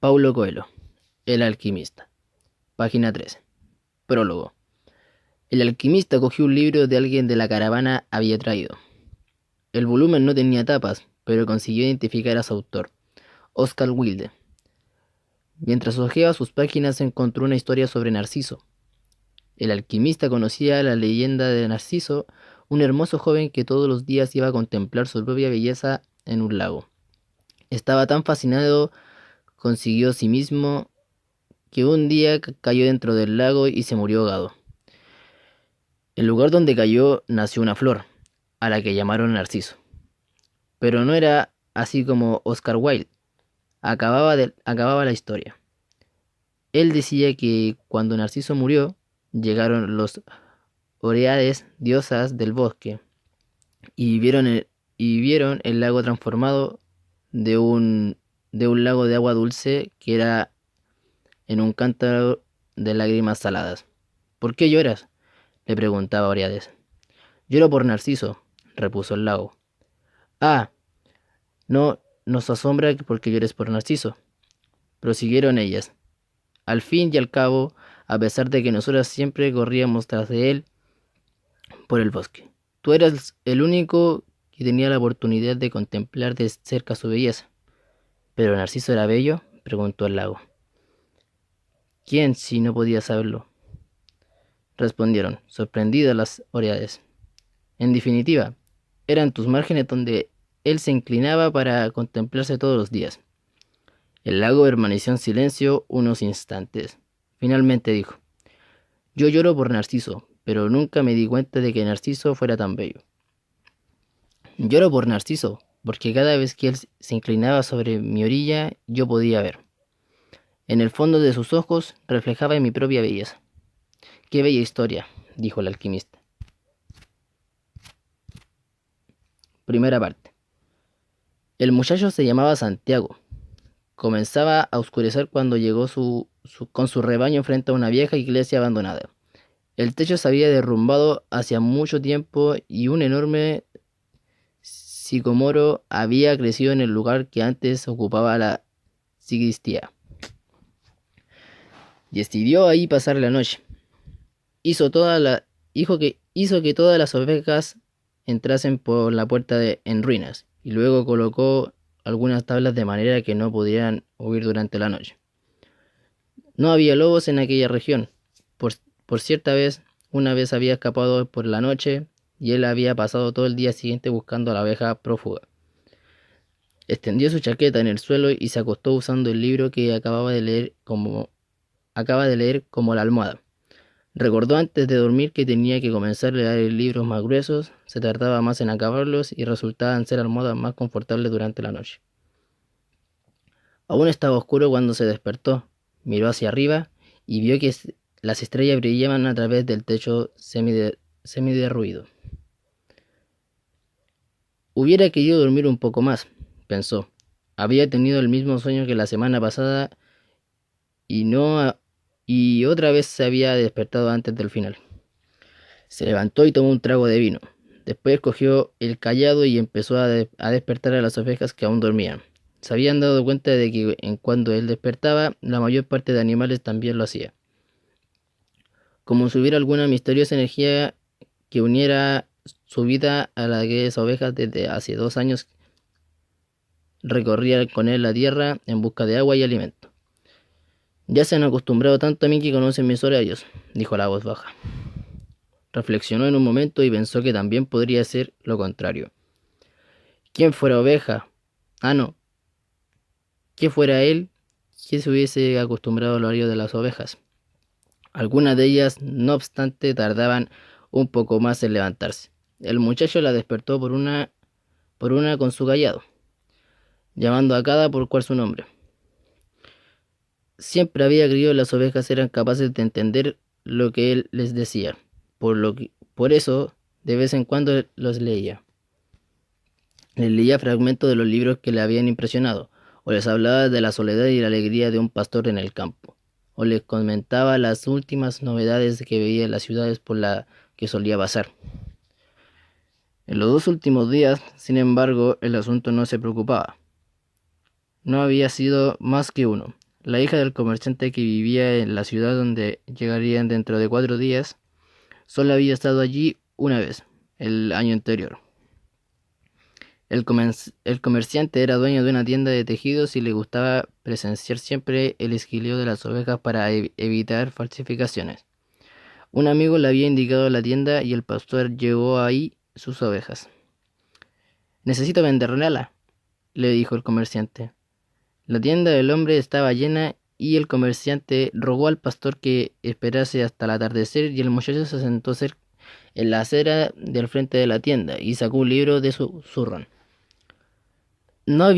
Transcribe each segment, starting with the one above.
Paulo Coelho, El alquimista. Página 13. Prólogo. El alquimista cogió un libro de alguien de la caravana había traído. El volumen no tenía tapas, pero consiguió identificar a su autor, Oscar Wilde. Mientras hojeaba sus páginas encontró una historia sobre Narciso. El alquimista conocía la leyenda de Narciso, un hermoso joven que todos los días iba a contemplar su propia belleza en un lago. Estaba tan fascinado consiguió sí mismo que un día cayó dentro del lago y se murió ahogado. El lugar donde cayó nació una flor, a la que llamaron Narciso. Pero no era así como Oscar Wilde acababa la historia. Él decía que cuando Narciso murió, llegaron los Oreades, diosas del bosque, y vieron el lago transformado de un lago de agua dulce que era en un cántaro de lágrimas saladas. ¿Por qué lloras?, le preguntaba Oreades. Lloro por Narciso, repuso el lago. Ah, no nos asombra porque llores por Narciso, prosiguieron ellas. Al fin y al cabo, a pesar de que nosotras siempre corríamos tras de él por el bosque, tú eras el único que tenía la oportunidad de contemplar de cerca su belleza. ¿Pero Narciso era bello?, preguntó el lago. ¿Quién si no podía saberlo?, respondieron, sorprendidas las Oreades. En definitiva, eran tus márgenes donde él se inclinaba para contemplarse todos los días. El lago permaneció en silencio unos instantes. Finalmente dijo, yo lloro por Narciso, pero nunca me di cuenta de que Narciso fuera tan bello. Lloro por Narciso, porque cada vez que él se inclinaba sobre mi orilla, yo podía ver. En el fondo de sus ojos reflejaba mi propia belleza. Qué bella historia, dijo el alquimista. Primera parte. El muchacho se llamaba Santiago. Comenzaba a oscurecer cuando llegó con su rebaño frente a una vieja iglesia abandonada. El techo se había derrumbado hacía mucho tiempo y un enorme sicomoro había crecido en el lugar que antes ocupaba la sacristía. Decidió ahí pasar la noche. Hizo que todas las ovejas entrasen por la puerta en ruinas y luego colocó algunas tablas de manera que no pudieran huir durante la noche. No había lobos en aquella región. Por cierta vez, una vez había escapado por la noche y él había pasado todo el día siguiente buscando a la oveja prófuga. Extendió su chaqueta en el suelo y se acostó usando el libro que acaba de leer como la almohada. Recordó antes de dormir que tenía que comenzar a leer libros más gruesos, se tardaba más en acabarlos y resultaban ser almohadas más confortables durante la noche. Aún estaba oscuro cuando se despertó, miró hacia arriba y vio que las estrellas brillaban a través del techo semiderruido. Hubiera querido dormir un poco más, pensó. Había tenido el mismo sueño que la semana pasada y otra vez se había despertado antes del final. Se levantó y tomó un trago de vino. Después cogió el cayado y empezó a despertar a las ovejas que aún dormían. Se habían dado cuenta de que en cuando él despertaba, la mayor parte de animales también lo hacía. Como si hubiera alguna misteriosa energía que uniera su vida a la de esas ovejas desde hace 2 años, recorría con él la tierra en busca de agua y alimento. Ya se han acostumbrado tanto a mí que conocen mis horarios, dijo la voz baja. Reflexionó en un momento y pensó que también podría ser lo contrario. ¿Quién fuera oveja? No. ¿Qué fuera él que se hubiese acostumbrado al horario de las ovejas? Algunas de ellas, no obstante, tardaban un poco más en levantarse. El muchacho la despertó por una con su cayado, llamando a cada por cual su nombre. Siempre había creído que las ovejas eran capaces de entender lo que él les decía, por eso de vez en cuando los leía. Les leía fragmentos de los libros que le habían impresionado, o les hablaba de la soledad y la alegría de un pastor en el campo, o les comentaba las últimas novedades que veía en las ciudades por las que solía pasar. En los 2 últimos días, sin embargo, el asunto no se preocupaba. No había sido más que uno. La hija del comerciante que vivía en la ciudad donde llegarían dentro de 4 días, solo había estado allí una vez, el año anterior. El comerciante era dueño de una tienda de tejidos y le gustaba presenciar siempre el esquileo de las ovejas para evitar falsificaciones. Un amigo le había indicado la tienda y el pastor llevó ahí sus ovejas. «Necesito venderla», le dijo el comerciante. La tienda del hombre estaba llena y el comerciante rogó al pastor que esperase hasta el atardecer y el muchacho se sentó en la acera del frente de la tienda y sacó un libro de su zurrón. No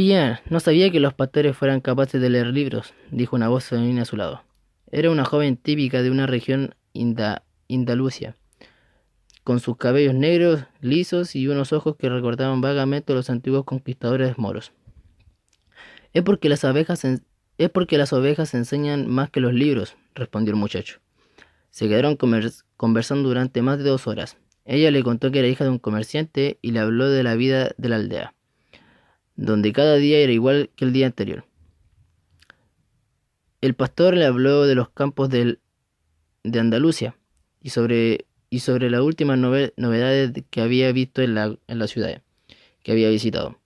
sabía que los pastores fueran capaces de leer libros, dijo una voz femenina a su lado. Era una joven típica de una región indalucia, con sus cabellos negros, lisos y unos ojos que recordaban vagamente a los antiguos conquistadores moros. Es porque las ovejas enseñan más que los libros, respondió el muchacho. Se quedaron conversando durante más de 2 horas. Ella le contó que era hija de un comerciante y le habló de la vida de la aldea, donde cada día era igual que el día anterior. El pastor le habló de los campos de Andalucía y sobre las últimas novedades que había visto en la ciudad que había visitado.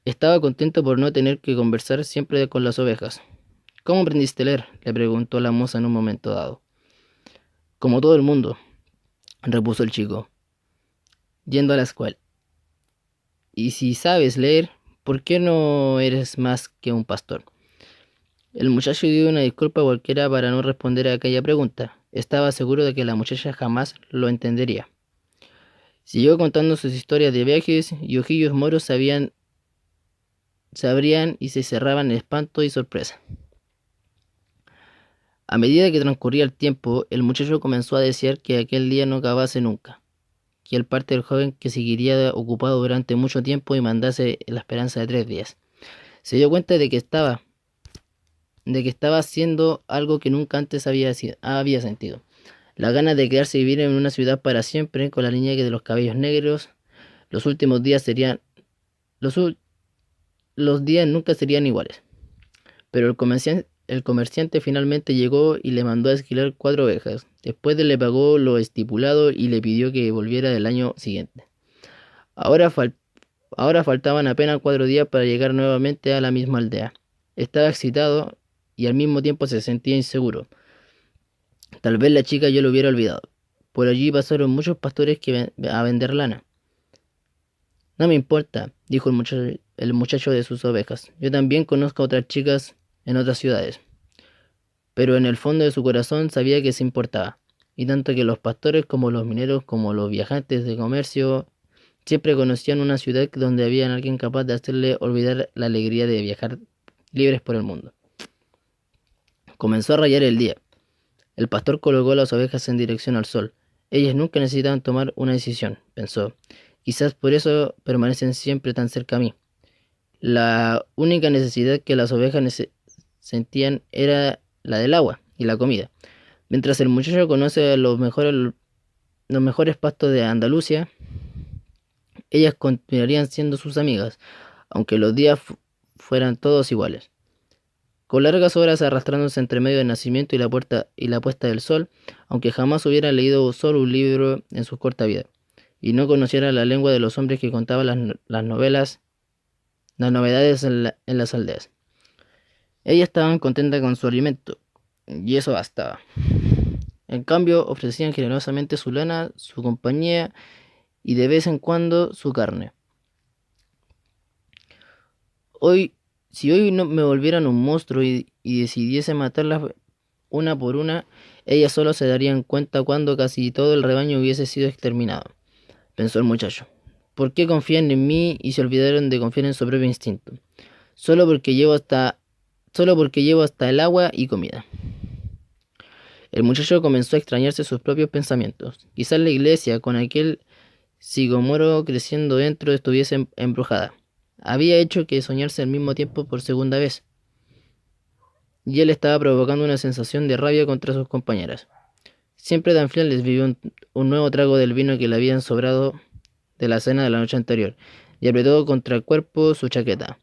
Estaba contento por no tener que conversar siempre con las ovejas. «¿Cómo aprendiste a leer?», le preguntó la moza en un momento dado. «Como todo el mundo», repuso el chico, «yendo a la escuela. Y si sabes leer, ¿por qué no eres más que un pastor?». El muchacho dio una disculpa cualquiera para no responder a aquella pregunta. Estaba seguro de que la muchacha jamás lo entendería. Siguió contando sus historias de viajes y ojillos moros se abrían y se cerraban en espanto y sorpresa. A medida que transcurría el tiempo, el muchacho comenzó a desear que aquel día no acabase nunca, que él parte del joven que seguiría ocupado durante mucho tiempo y mandase la esperanza de 3 días. Se dio cuenta de que estaba haciendo algo que nunca antes había sentido. La ganas de quedarse y vivir en una ciudad para siempre, con la niña de los cabellos negros. Los últimos días serían... Los días nunca serían iguales. Pero el comerciante finalmente llegó y le mandó a esquilar 4 ovejas. Después le pagó lo estipulado y le pidió que volviera el año siguiente. Ahora faltaban apenas 4 días para llegar nuevamente a la misma aldea. Estaba excitado y al mismo tiempo se sentía inseguro. Tal vez la chica ya lo hubiera olvidado. Por allí pasaron muchos pastores a vender lana. «No me importa», dijo el muchacho de sus ovejas. «Yo también conozco a otras chicas en otras ciudades». Pero en el fondo de su corazón sabía que se importaba. Y tanto que los pastores como los mineros como los viajantes de comercio siempre conocían una ciudad donde había alguien capaz de hacerle olvidar la alegría de viajar libres por el mundo. Comenzó a rayar el día. El pastor colocó las ovejas en dirección al sol. Ellas nunca necesitaban tomar una decisión, pensó. Quizás por eso permanecen siempre tan cerca a mí. La única necesidad que las ovejas sentían era la del agua y la comida. Mientras el muchacho conoce los mejores pastos de Andalucía, ellas continuarían siendo sus amigas, aunque los días fueran todos iguales. Con largas horas arrastrándose entre medio del nacimiento y la puesta del sol, aunque jamás hubiera leído solo un libro en su corta vida, y no conociera la lengua de los hombres que contaban las novedades en las aldeas. Ellas estaban contentas con su alimento, y eso bastaba. En cambio, ofrecían generosamente su lana, su compañía y de vez en cuando su carne. Si hoy no me volvieran un monstruo y decidiese matarlas una por una, ellas solo se darían cuenta cuando casi todo el rebaño hubiese sido exterminado, pensó el muchacho. ¿Por qué confían en mí y se olvidaron de confiar en su propio instinto? Solo porque llevo hasta el agua y comida. El muchacho comenzó a extrañarse sus propios pensamientos. Quizás la iglesia, con aquel sicomoro creciendo dentro, estuviese embrujada. Había hecho que soñarse al mismo tiempo por segunda vez. Y él estaba provocando una sensación de rabia contra sus compañeras. Siempre tan fiel les bebió un nuevo trago del vino que le habían sobrado de la cena de la noche anterior, y apretó contra el cuerpo su chaqueta.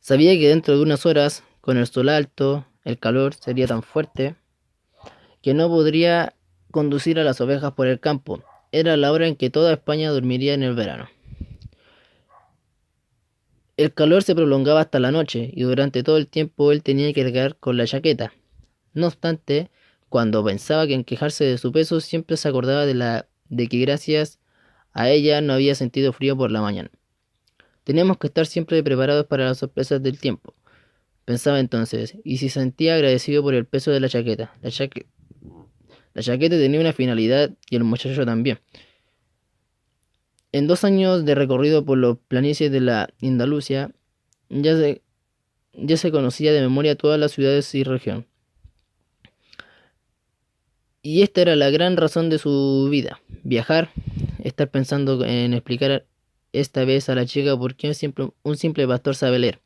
Sabía que dentro de unas horas Con el sol alto, el calor sería tan fuerte que no podría conducir a las ovejas por el campo. Era la hora en que toda España dormiría en el verano. El calor se prolongaba hasta la noche y durante todo el tiempo él tenía que cargar con la chaqueta. No obstante, cuando pensaba que en quejarse de su peso, siempre se acordaba de que gracias a ella no había sentido frío por la mañana. Teníamos que estar siempre preparados para las sorpresas del tiempo. Pensaba entonces, y si sentía agradecido por el peso de la chaqueta. La chaqueta tenía una finalidad y el muchacho también. En 2 años de recorrido por los planicies de la Andalucía, ya se conocía de memoria todas las ciudades y región. Y esta era la gran razón de su vida, viajar, estar pensando en explicar esta vez a la chica por qué un simple pastor sabe leer.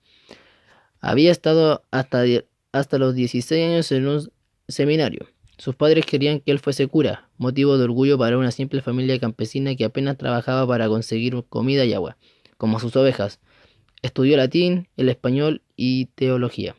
Había estado hasta los 16 años en un seminario. Sus padres querían que él fuese cura, motivo de orgullo para una simple familia campesina que apenas trabajaba para conseguir comida y agua, como sus ovejas. Estudió latín, el español y teología.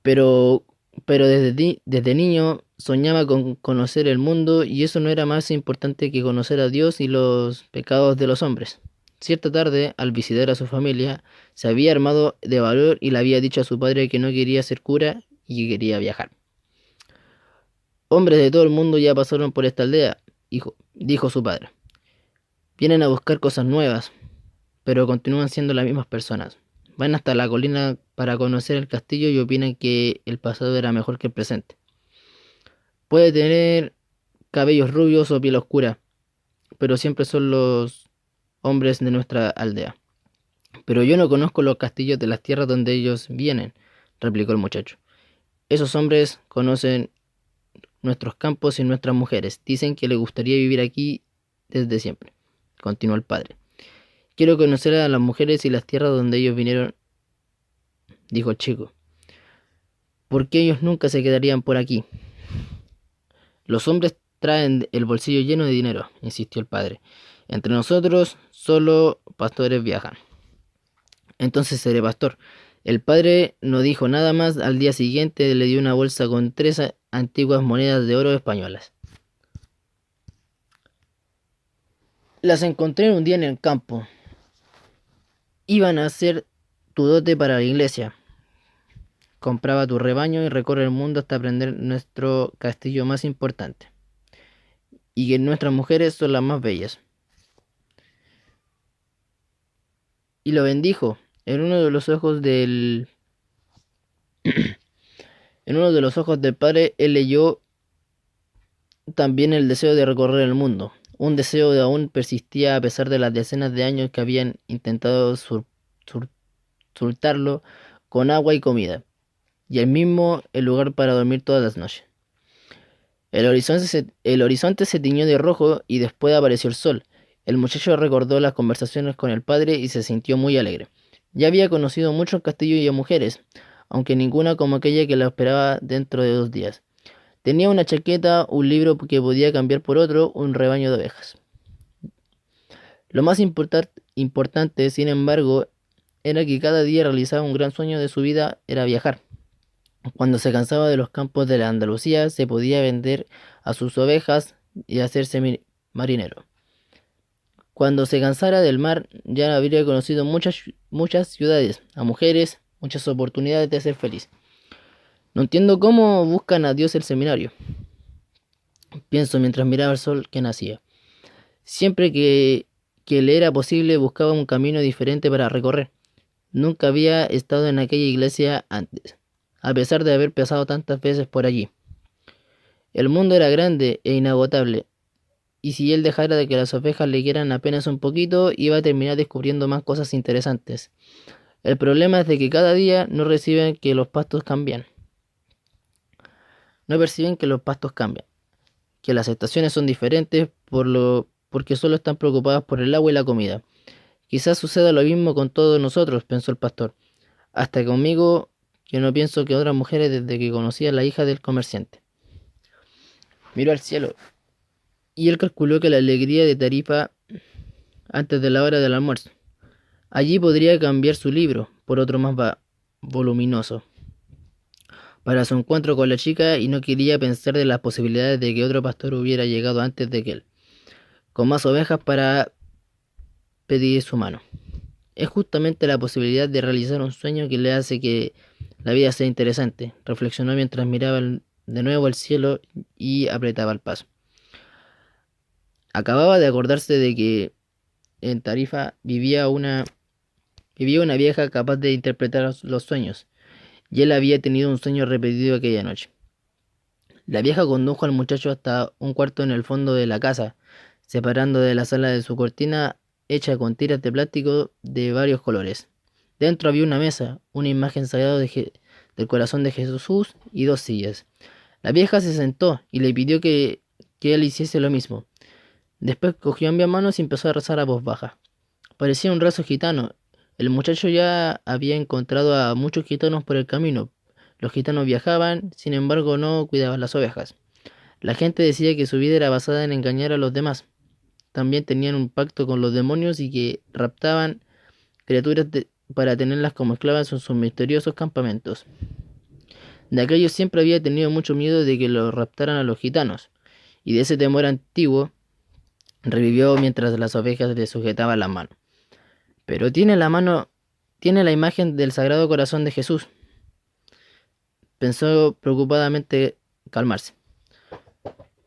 Pero, pero desde niño soñaba con conocer el mundo y eso no era más importante que conocer a Dios y los pecados de los hombres. Cierta tarde, al visitar a su familia, se había armado de valor y le había dicho a su padre que no quería ser cura y que quería viajar. Hombres de todo el mundo ya pasaron por esta aldea, hijo, dijo su padre. Vienen a buscar cosas nuevas, pero continúan siendo las mismas personas. Van hasta la colina para conocer el castillo y opinan que el pasado era mejor que el presente. Puede tener cabellos rubios o piel oscura, pero siempre son los hombres de nuestra aldea. Pero yo no conozco los castillos de las tierras donde ellos vienen, replicó el muchacho. Esos hombres conocen nuestros campos y nuestras mujeres. Dicen que les gustaría vivir aquí desde siempre, continuó el padre. Quiero conocer a las mujeres y las tierras donde ellos vinieron, dijo el chico. ¿Por qué ellos nunca se quedarían por aquí? Los hombres traen el bolsillo lleno de dinero, insistió el padre. Entre nosotros, solo pastores viajan. Entonces seré pastor. El padre no dijo nada más. Al día siguiente le dio una bolsa con 3 antiguas monedas de oro españolas. Las encontré un día en el campo. Iban a ser tu dote para la iglesia. Compraba tu rebaño y recorre el mundo hasta aprender nuestro castillo más importante. Y que nuestras mujeres son las más bellas. Y lo bendijo. En uno de los ojos del padre, él leyó también el deseo de recorrer el mundo. Un deseo que aún persistía a pesar de las decenas de años que habían intentado surtarlo con agua y comida, y el lugar para dormir todas las noches. El horizonte se tiñó de rojo y después apareció el sol. El muchacho recordó las conversaciones con el padre y se sintió muy alegre. Ya había conocido muchos castillos y mujeres, aunque ninguna como aquella que la esperaba dentro de 2 días. Tenía una chaqueta, un libro que podía cambiar por otro, un rebaño de ovejas. Lo más importante, sin embargo, era que cada día realizaba un gran sueño de su vida, era viajar. Cuando se cansaba de los campos de la Andalucía, se podía vender a sus ovejas y hacerse marinero. Cuando se cansara del mar, ya habría conocido muchas ciudades, a mujeres, muchas oportunidades de ser feliz. No entiendo cómo buscan a Dios el seminario, pienso mientras miraba el sol que nacía. Siempre que le era posible buscaba un camino diferente para recorrer. Nunca había estado en aquella iglesia antes, a pesar de haber pasado tantas veces por allí. El mundo era grande e inagotable, y si él dejara de que las ovejas le quieran apenas un poquito, iba a terminar descubriendo más cosas interesantes. El problema es de que cada día no perciben que los pastos cambian, que las estaciones son diferentes porque solo están preocupadas por el agua y la comida. Quizás suceda lo mismo con todos nosotros, pensó el pastor, hasta conmigo, que no pienso que otras mujeres desde que conocí a la hija del comerciante. Miró al cielo y él calculó que la alegría de Tarifa antes de la hora del almuerzo. Allí podría cambiar su libro por otro más voluminoso para su encuentro con la chica y no quería pensar de las posibilidades de que otro pastor hubiera llegado antes de que él, con más ovejas para pedir su mano. Es justamente la posibilidad de realizar un sueño que le hace que la vida sea interesante, reflexionó mientras miraba de nuevo el cielo y apretaba el paso. Acababa de acordarse de que en Tarifa vivía una vieja capaz de interpretar los sueños, y él había tenido un sueño repetido aquella noche. La vieja condujo al muchacho hasta un cuarto en el fondo de la casa, separando de la sala de su cortina hecha con tiras de plástico de varios colores. Dentro había una mesa, una imagen sagrada del corazón de Jesús y 2 sillas. La vieja se sentó y le pidió que él hiciese lo mismo. Después cogió ambas manos y empezó a rezar a voz baja. Parecía un rezo gitano. El muchacho ya había encontrado a muchos gitanos por el camino. Los gitanos viajaban, sin embargo no cuidaban las ovejas. La gente decía que su vida era basada en engañar a los demás. También tenían un pacto con los demonios y que raptaban criaturas para tenerlas como esclavas en sus misteriosos campamentos. De aquello siempre había tenido mucho miedo de que los raptaran a los gitanos, y de ese temor antiguo revivió mientras las ovejas le sujetaban la mano. Pero tiene la imagen del Sagrado Corazón de Jesús, pensó preocupadamente calmarse.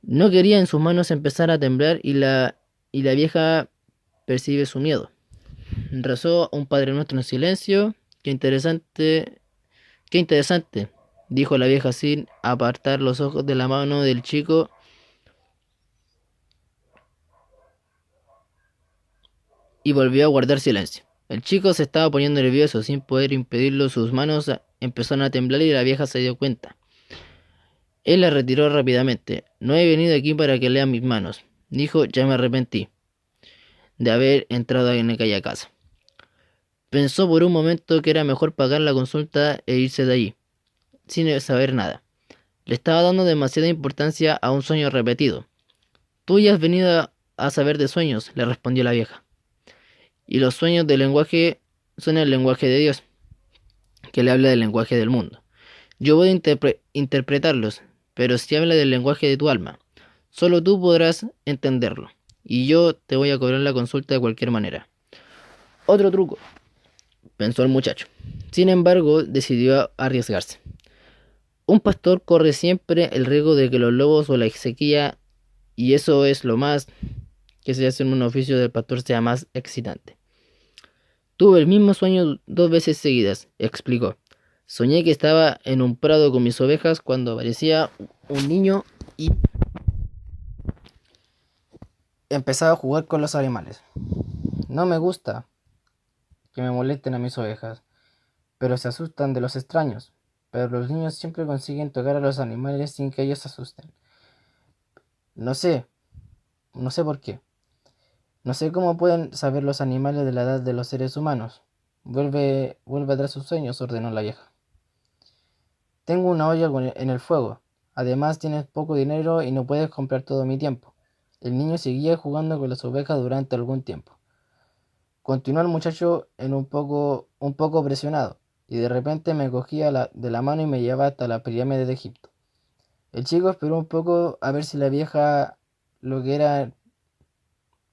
No quería en sus manos empezar a temblar y la vieja percibe su miedo. Rezó un Padre Nuestro en silencio. Qué interesante, dijo la vieja sin apartar los ojos de la mano del chico y volvió a guardar silencio. El chico se estaba poniendo nervioso, sin poder impedirlo, sus manos empezaron a temblar y la vieja se dio cuenta. Él la retiró rápidamente. No he venido aquí para que lea mis manos, dijo, ya me arrepentí de haber entrado en aquella casa. Pensó por un momento que era mejor pagar la consulta e irse de allí, sin saber nada. Le estaba dando demasiada importancia a un sueño repetido. Tú ya has venido a saber de sueños, le respondió la vieja. Y los sueños del lenguaje son el lenguaje de Dios, que le habla del lenguaje del mundo. Yo voy a interpretarlos, pero si habla del lenguaje de tu alma, solo tú podrás entenderlo, y yo te voy a cobrar la consulta de cualquier manera. Otro truco, pensó el muchacho. Sin embargo, decidió arriesgarse. Un pastor corre siempre el riesgo de que los lobos o la sequía, y eso es lo más que se hace en un oficio del pastor, sea más excitante. Tuve el mismo sueño 2 veces seguidas, explicó. Soñé que estaba en un prado con mis ovejas cuando aparecía un niño y empezaba a jugar con los animales. No me gusta que me molesten a mis ovejas, pero se asustan de los extraños. Pero los niños siempre consiguen tocar a los animales sin que ellos se asusten. No sé por qué. No sé cómo pueden saber los animales de la edad de los seres humanos. Vuelve atrás sus sueños, ordenó la vieja. Tengo una olla en el fuego. Además tienes poco dinero y no puedes comprar todo mi tiempo. El niño seguía jugando con las ovejas durante algún tiempo. Continuó el muchacho un poco presionado, y de repente me cogía de la mano y me llevaba hasta la pirámide de Egipto. El chico esperó un poco a ver si la vieja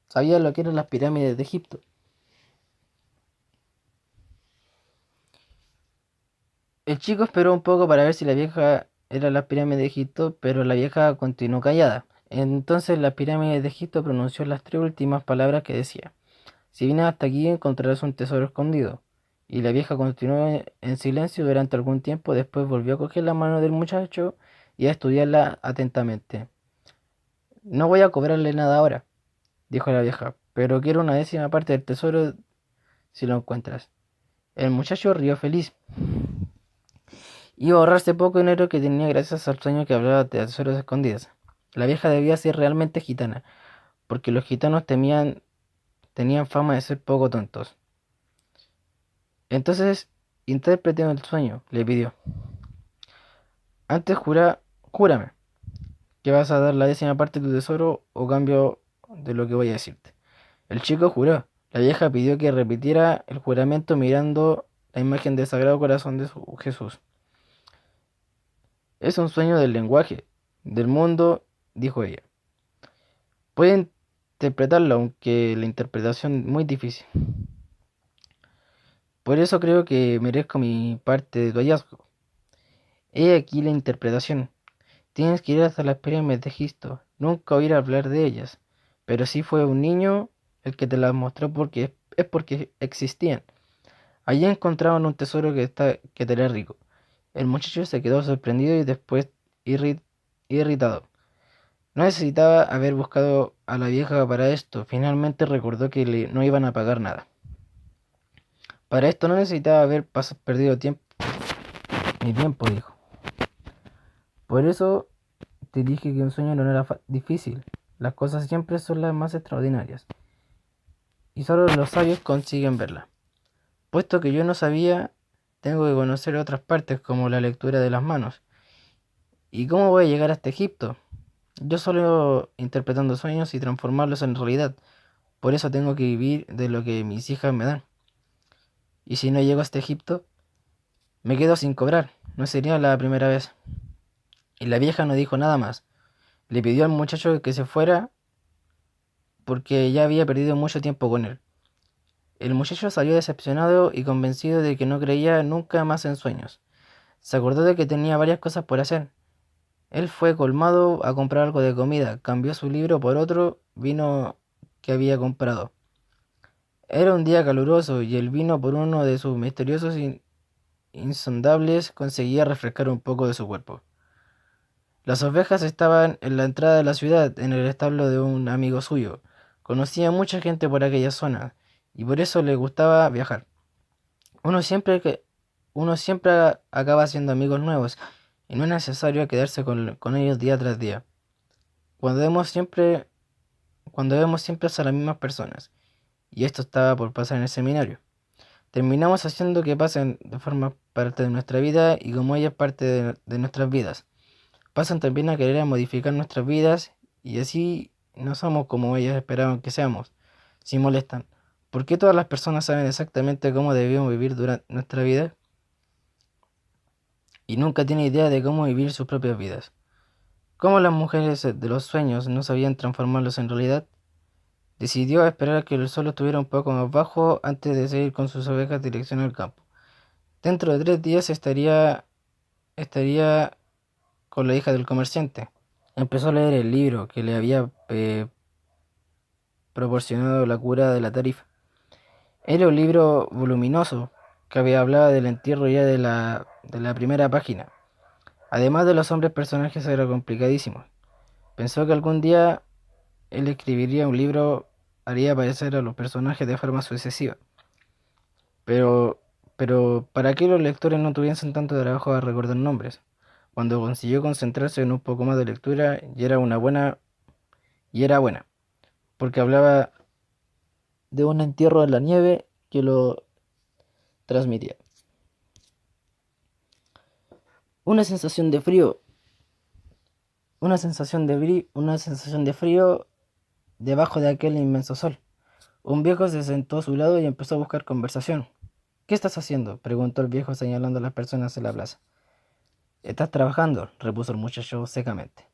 sabía lo que eran las pirámides de Egipto. El chico esperó un poco para ver si la vieja era la pirámide de Egipto, pero la vieja continuó callada. Entonces la pirámide de Egipto pronunció las 3 últimas palabras que decía: si vienes hasta aquí encontrarás un tesoro escondido. Y la vieja continuó en silencio durante algún tiempo, después volvió a coger la mano del muchacho y a estudiarla atentamente. No voy a cobrarle nada ahora, dijo la vieja, pero quiero una 10ª parte del tesoro si lo encuentras. El muchacho rió feliz. Iba a ahorrarse poco dinero que tenía gracias al sueño que hablaba de tesoros escondidos. La vieja debía ser realmente gitana, porque los gitanos tenían fama de ser poco tontos. Entonces, intérprete el sueño, le pidió. Antes júrame que vas a dar la 10ª parte de tu tesoro o cambio de lo que voy a decirte. El chico juró, La vieja pidió que repitiera el juramento mirando la imagen del Sagrado Corazón de Jesús. Es un sueño del lenguaje, del mundo, dijo ella. Puede interpretarlo, aunque la interpretación es muy difícil. Por eso creo que merezco mi parte de tu hallazgo. He aquí la interpretación. Tienes que ir hasta las pirámides de Egipto. Nunca oír hablar de ellas. Pero si fue un niño el que te las mostró porque es porque existían. Allí encontraron un tesoro que te era rico. El muchacho se quedó sorprendido y después irritado. No necesitaba haber buscado a la vieja para esto. Finalmente recordó que no iban a pagar nada. Para esto no necesitaba haber perdido tiempo. Mi tiempo, dijo. Por eso te dije que un sueño no era difícil. Las cosas siempre son las más extraordinarias. Y solo los sabios consiguen verla. Puesto que yo no sabía, tengo que conocer otras partes como la lectura de las manos. ¿Y cómo voy a llegar hasta Egipto? Yo solo interpretando sueños y transformarlos en realidad. Por eso tengo que vivir de lo que mis hijas me dan. Y si no llego hasta Egipto, me quedo sin cobrar. No sería la primera vez. Y la vieja no dijo nada más. Le pidió al muchacho que se fuera porque ya había perdido mucho tiempo con él. El muchacho salió decepcionado y convencido de que no creía nunca más en sueños. Se acordó de que tenía varias cosas por hacer. Él fue colmado a comprar algo de comida, cambió su libro por otro vino que había comprado. Era un día caluroso y el vino por uno de sus misteriosos insondables conseguía refrescar un poco de su cuerpo. Las ovejas estaban en la entrada de la ciudad, en el establo de un amigo suyo. Conocía a mucha gente por aquella zona y por eso le gustaba viajar. Uno siempre acaba haciendo amigos nuevos y no es necesario quedarse con ellos día tras día. Cuando vemos siempre a las mismas personas, y esto estaba por pasar en el seminario. Terminamos haciendo que pasen de forma parte de nuestra vida y como ella es parte de nuestras vidas. Pasan también a querer modificar nuestras vidas y así no somos como ellas esperaban que seamos. Si molestan, ¿por qué todas las personas saben exactamente cómo debemos vivir durante nuestra vida? Y nunca tienen idea de cómo vivir sus propias vidas. Como las mujeres de los sueños no sabían transformarlos en realidad, decidió esperar a que el sol estuviera un poco más bajo antes de seguir con sus ovejas dirección al campo. Dentro de 3 días estaría con la hija del comerciante. Empezó a leer el libro que le había proporcionado la cura de la tarifa. Era un libro voluminoso que había hablado del entierro ya de la primera página. Además de los hombres personajes era complicadísimo. Pensó que algún día él escribiría un libro, haría aparecer a los personajes de forma sucesiva. Pero, pero ¿para qué los lectores no tuviesen tanto trabajo a recordar nombres? Cuando consiguió concentrarse en un poco más de lectura, y era buena, porque hablaba de un entierro en la nieve que lo transmitía. Una sensación de frío, una sensación de frío debajo de aquel inmenso sol. Un viejo se sentó a su lado y empezó a buscar conversación. ¿Qué estás haciendo?, preguntó el viejo señalando a las personas en la plaza. ¿Estás trabajando?, repuso el muchacho secamente.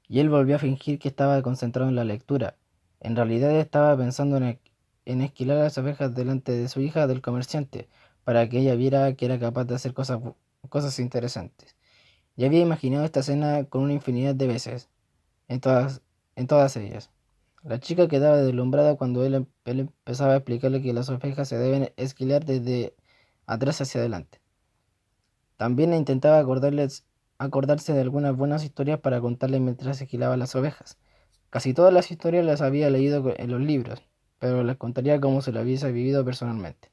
Y él volvió a fingir que estaba concentrado en la lectura. En realidad estaba pensando en esquilar las ovejas delante de su hija del comerciante, para que ella viera que era capaz de hacer cosas interesantes. Ya había imaginado esta escena con una infinidad de veces, en todas ellas. La chica quedaba deslumbrada cuando él empezaba a explicarle que las ovejas se deben esquilar desde atrás hacia adelante. También intentaba acordarse de algunas buenas historias para contarle mientras esquilaba las ovejas. Casi todas las historias las había leído en los libros, pero las contaría como si lo hubiese vivido personalmente.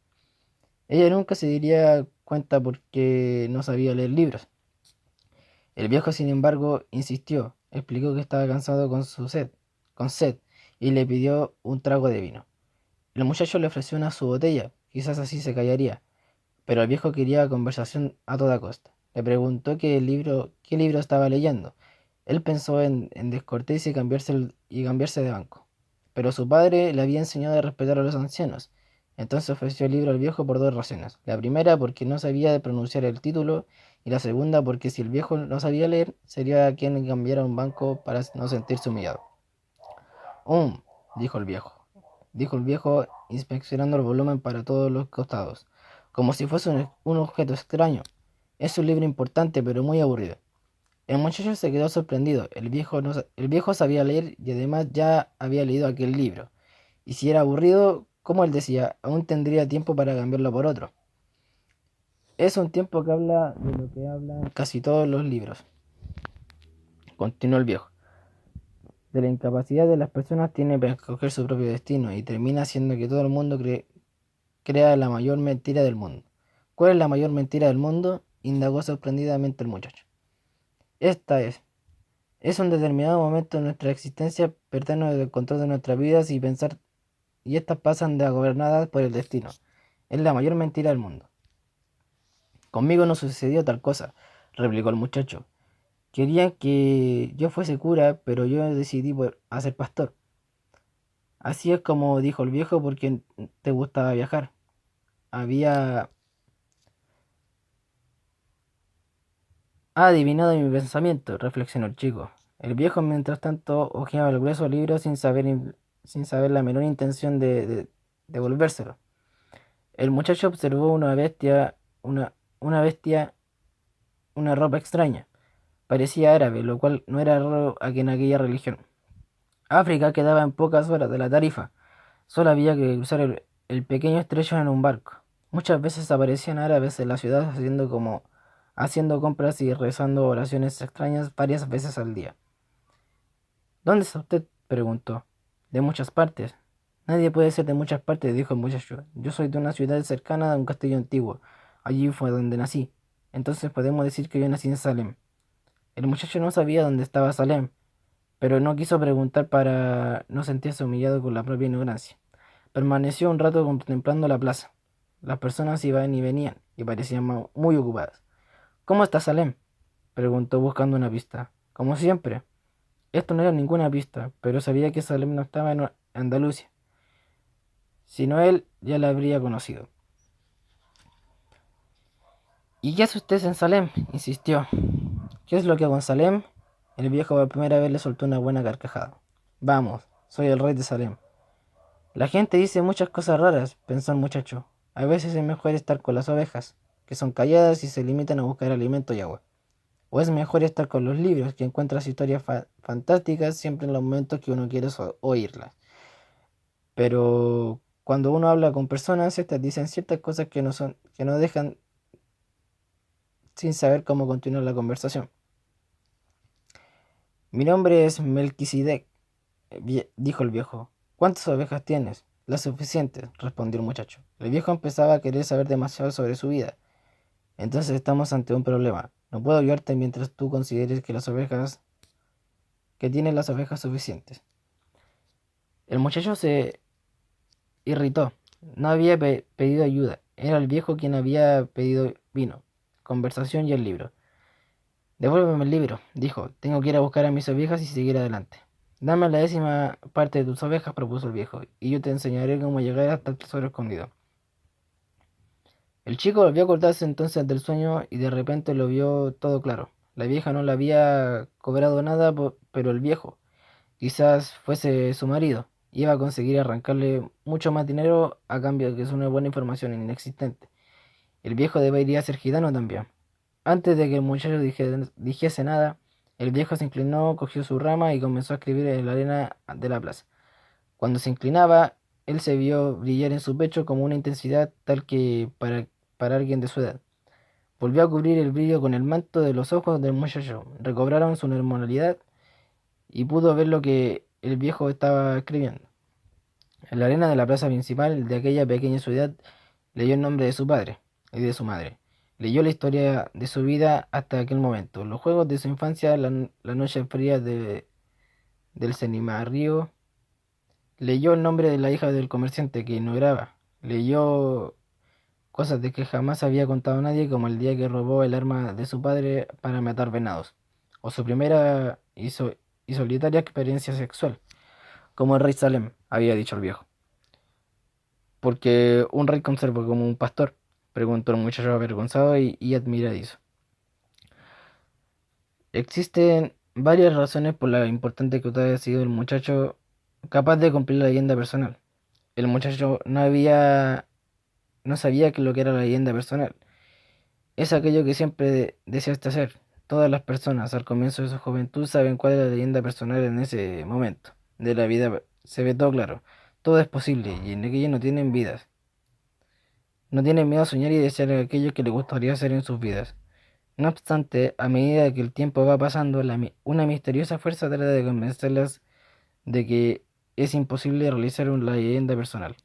Ella nunca se daría cuenta porque no sabía leer libros. El viejo, sin embargo, insistió, explicó que estaba cansado con sed, y le pidió un trago de vino. El muchacho le ofreció su botella, quizás así se callaría, pero el viejo quería conversación a toda costa. Le preguntó qué libro estaba leyendo. Él pensó en descortés y cambiarse de banco. pero su padre le había enseñado a respetar a los ancianos. Entonces ofreció el libro al viejo por dos razones. La primera porque no sabía pronunciar el título y la segunda porque si el viejo no sabía leer, sería quien cambiara un banco para no sentirse humillado. ¡Um! dijo el viejo. Dijo el viejo inspeccionando el volumen para todos los costados, como si fuese un objeto extraño. Es un libro importante pero muy aburrido. El muchacho se quedó sorprendido. El viejo sabía leer y además ya había leído aquel libro. Y si era aburrido, como él decía, aún tendría tiempo para cambiarlo por otro. Es un tiempo que habla de lo que hablan casi todos los libros, continuó el viejo. De la incapacidad de las personas tiene para escoger su propio destino y termina haciendo que todo el mundo crea la mayor mentira del mundo. ¿Cuál es la mayor mentira del mundo? Indagó sorprendidamente el muchacho. Esta es un determinado momento de nuestra existencia perdernos el control de nuestras vidas y pensar y estas pasan de gobernadas por el destino. Es la mayor mentira del mundo. Conmigo no sucedió tal cosa, replicó el muchacho. Querían que yo fuese cura, pero yo decidí a ser pastor. Así es como dijo el viejo porque te gustaba viajar. Había adivinado mi pensamiento, reflexionó el chico. El viejo, mientras tanto, hojeaba el grueso libro sin saber la menor intención de devolvérselo. El muchacho observó una bestia, una ropa extraña. Parecía árabe, lo cual no era raro aquí en aquella religión. África quedaba en pocas horas de la Tarifa. Solo había que cruzar el pequeño estrecho en un barco. Muchas veces aparecían árabes en la ciudad haciendo compras y rezando oraciones extrañas varias veces al día. ¿Dónde está usted? Preguntó. De muchas partes. Nadie puede ser de muchas partes, dijo el muchacho. Yo soy de una ciudad cercana a un castillo antiguo. Allí fue donde nací. Entonces podemos decir que yo nací en Salem. El muchacho no sabía dónde estaba Salem, pero no quiso preguntar para no sentirse humillado con la propia ignorancia. Permaneció un rato contemplando la plaza. Las personas iban y venían, y parecían muy ocupadas. ¿Cómo está Salem? Preguntó buscando una pista. Como siempre. Esto no era ninguna pista, pero sabía que Salem no estaba en Andalucía. Si no él, ya la habría conocido. ¿Y qué hace usted en Salem? Insistió. ¿Qué es lo que hago en Salem? El viejo por primera vez le soltó una buena carcajada. Vamos, soy el rey de Salem. La gente dice muchas cosas raras, pensó el muchacho. A veces es mejor estar con las ovejas, que son calladas y se limitan a buscar alimento y agua. O es mejor estar con los libros, que encuentras historias fantásticas siempre en los momentos que uno quiere oírlas. Pero cuando uno habla con personas, estas dicen ciertas cosas que no dejan sin saber cómo continuar la conversación. Mi nombre es Melquisedec, dijo el viejo. ¿Cuántas ovejas tienes? Las suficientes, respondió el muchacho. El viejo empezaba a querer saber demasiado sobre su vida. Entonces estamos ante un problema. No puedo ayudarte mientras tú consideres que tienes las ovejas suficientes. El muchacho se irritó. No había pedido ayuda. Era el viejo quien había pedido vino, conversación y el libro. Devuélveme el libro, dijo. Tengo que ir a buscar a mis ovejas y seguir adelante. Dame la 10ª parte de tus ovejas, propuso el viejo, y yo te enseñaré cómo llegar hasta el tesoro escondido. El chico volvió a acordarse entonces del sueño y de repente lo vio todo claro. La vieja no le había cobrado nada, pero el viejo, quizás fuese su marido, iba a conseguir arrancarle mucho más dinero a cambio de que es una buena información inexistente. El viejo debería ser gitano también. Antes de que el muchacho dijese nada, el viejo se inclinó, cogió su rama y comenzó a escribir en la arena de la plaza. Cuando se inclinaba, él se vio brillar en su pecho como una intensidad tal que para alguien de su edad. Volvió a cubrir el brillo con el manto de los ojos del muchacho. Recobraron su normalidad y pudo ver lo que el viejo estaba escribiendo. En la arena de la plaza principal de aquella pequeña ciudad leyó el nombre de su padre y de su madre. Leyó la historia de su vida hasta aquel momento, los juegos de su infancia, la noche fría del Cenimarío. Leyó el nombre de la hija del comerciante que ignoraba. Leyó cosas de que jamás había contado a nadie, como el día que robó el arma de su padre para matar venados, o su primera y solitaria experiencia sexual, como el rey Salem, había dicho el viejo. Porque un rey conserva como un pastor, preguntó el muchacho avergonzado y admiradizo. Existen varias razones por las importantes que usted haya sido el muchacho capaz de cumplir la leyenda personal. El muchacho no sabía que lo que era la leyenda personal. Es aquello que siempre deseaste hacer. Todas las personas al comienzo de su juventud saben cuál es la leyenda personal en ese momento de la vida. Se ve todo claro. Todo es posible y en aquello no tienen vidas. No tienen miedo a soñar y desear aquello que les gustaría hacer en sus vidas. No obstante, a medida que el tiempo va pasando, una misteriosa fuerza trata de convencerlas de que es imposible realizar una leyenda personal.